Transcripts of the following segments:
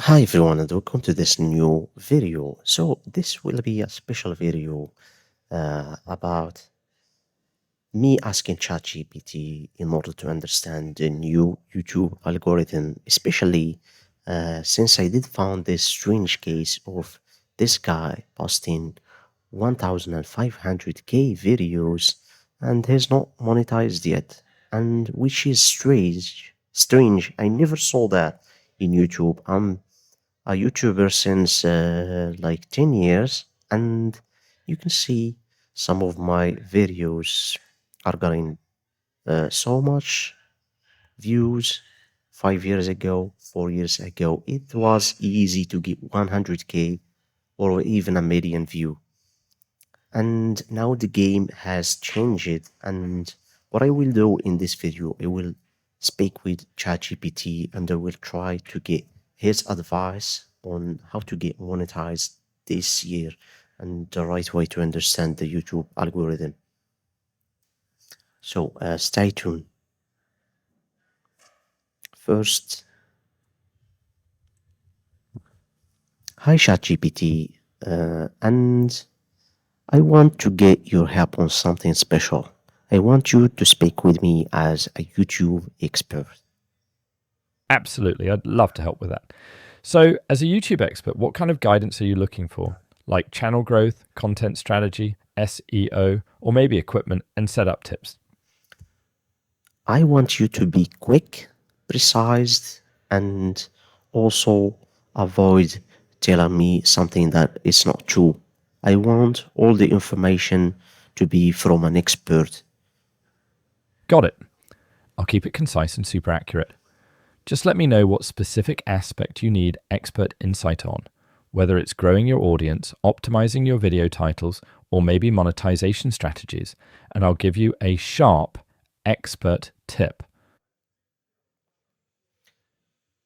Hi everyone and welcome to this new video. So this will be a special video about me asking ChatGPT in order to understand the new YouTube algorithm, especially since I did found this strange case of this guy posting 1500k videos and he's not monetized yet, and which is strange. I never saw that in YouTube. I'm a YouTuber since like 10 years, and you can see some of my videos are getting so much views. 5 years ago, 4 years ago, it was easy to get 100k or even a million view. And now the game has changed. And what I will do in this video, I will speak with ChatGPT and I will try to get his advice on how to get monetized this year and the right way to understand the YouTube algorithm. So stay tuned. First, hi ChatGPT, and I want to get your help on something special. I want you to speak with me as a YouTube expert. Absolutely. I'd love to help with that. So, as a YouTube expert, what kind of guidance are you looking for? Like channel growth, content strategy, SEO, or maybe equipment and setup tips? I want you to be quick, precise, and also avoid telling me something that is not true. I want all the information to be from an expert. Got it. I'll keep it concise and super accurate. Just let me know what specific aspect you need expert insight on, whether it's growing your audience, optimizing your video titles, or maybe monetization strategies, and I'll give you a sharp expert tip.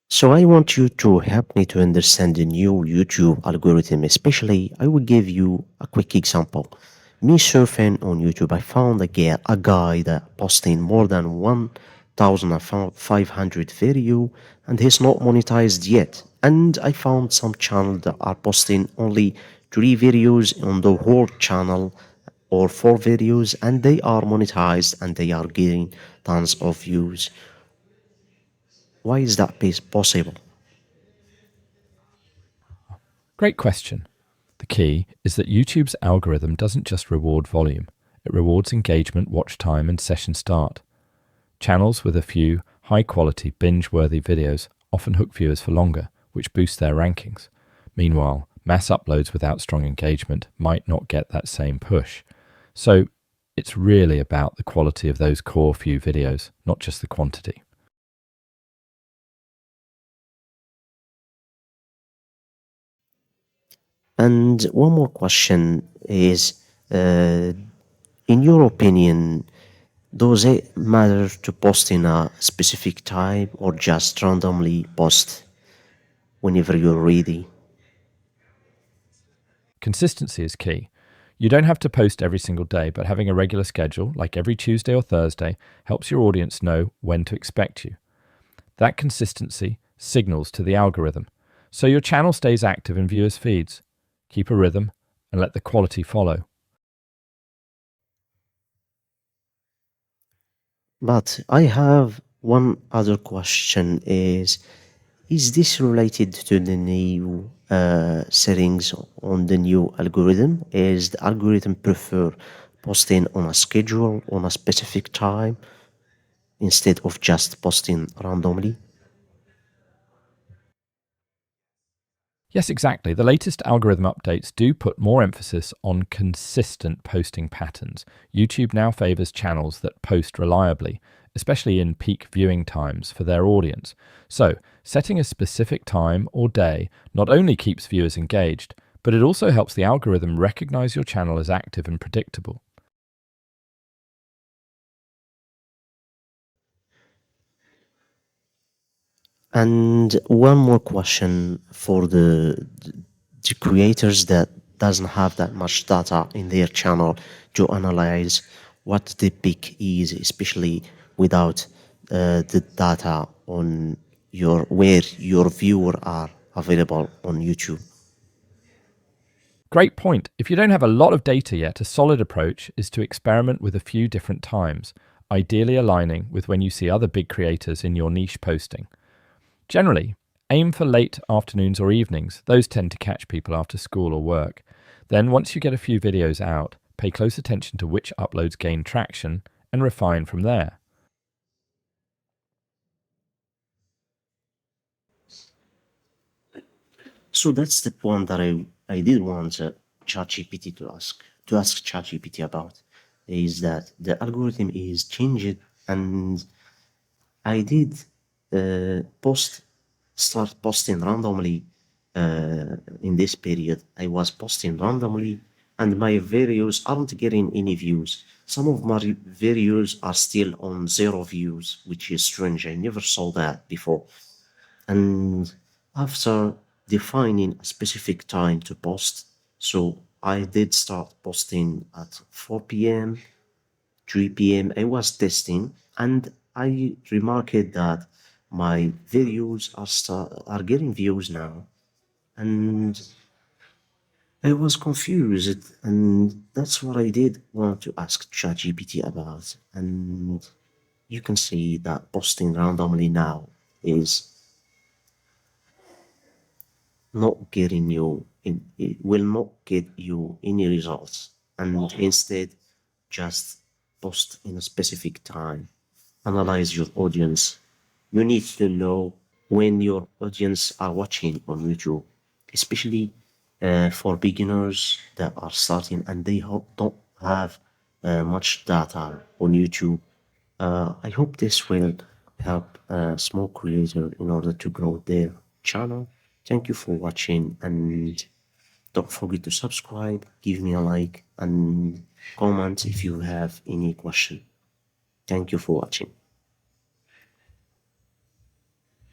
So I want you to help me to understand the new YouTube algorithm, especially I will give you a quick example. Me surfing on YouTube, I found a guy that posting more than 1,500 video and he's not monetized yet. And I found some channel that are posting only 3 videos on the whole channel or 4 videos and they are monetized and they are getting tons of views. Why is that possible? Great question. The key is that YouTube's algorithm doesn't just reward volume, it rewards engagement, watch time, and session start. Channels with a few high-quality, binge-worthy videos often hook viewers for longer, which boosts their rankings. Meanwhile, mass uploads without strong engagement might not get that same push. So it's really about the quality of those core few videos, not just the quantity. And one more question is, in your opinion, does it matter to post in a specific time or just randomly post whenever you're ready? Consistency is key. You don't have to post every single day, but having a regular schedule, like every Tuesday or Thursday, helps your audience know when to expect you. That consistency signals to the algorithm, so your channel stays active in viewers' feeds. Keep a rhythm and let the quality follow. But I have one other question is this related to the new settings on the new algorithm? Is the algorithm prefer posting on a schedule on a specific time instead of just posting randomly? Yes, exactly. The latest algorithm updates do put more emphasis on consistent posting patterns. YouTube now favors channels that post reliably, especially in peak viewing times for their audience. So, setting a specific time or day not only keeps viewers engaged, but it also helps the algorithm recognize your channel as active and predictable. And one more question for the creators that doesn't have that much data in their channel to analyze what the peak is, especially without the data on your where your viewer are. available on YouTube. Great point. If you don't have a lot of data yet, a solid approach is to experiment with a few different times, ideally aligning with when you see other big creators in your niche posting. Generally, aim for late afternoons or evenings. Those tend to catch people after school or work. Then, once you get a few videos out, pay close attention to which uploads gain traction and refine from there. So that's the point that I did want ChatGPT to ask ChatGPT about, is that the algorithm is changed, and I did start posting randomly in this period. I was posting randomly, and my videos aren't getting any views. Some of my videos are still on 0 views, which is strange. I never saw that before. And after defining a specific time to post, so I did start posting at 4 p.m., 3 p.m. I was testing, and I remarked that my videos are getting views now, and I was confused, and that's what I did want to ask ChatGPT about. And you can see that posting randomly now is not getting you it will not get you any results, and instead just post in a specific time. Analyze your audience. You need to know when your audience are watching on YouTube, especially for beginners that are starting and they don't have much data on YouTube. I hope this will help a small creator in order to grow their channel. Thank you for watching, and don't forget to subscribe, give me a like, and comment if you have any question. Thank you for watching.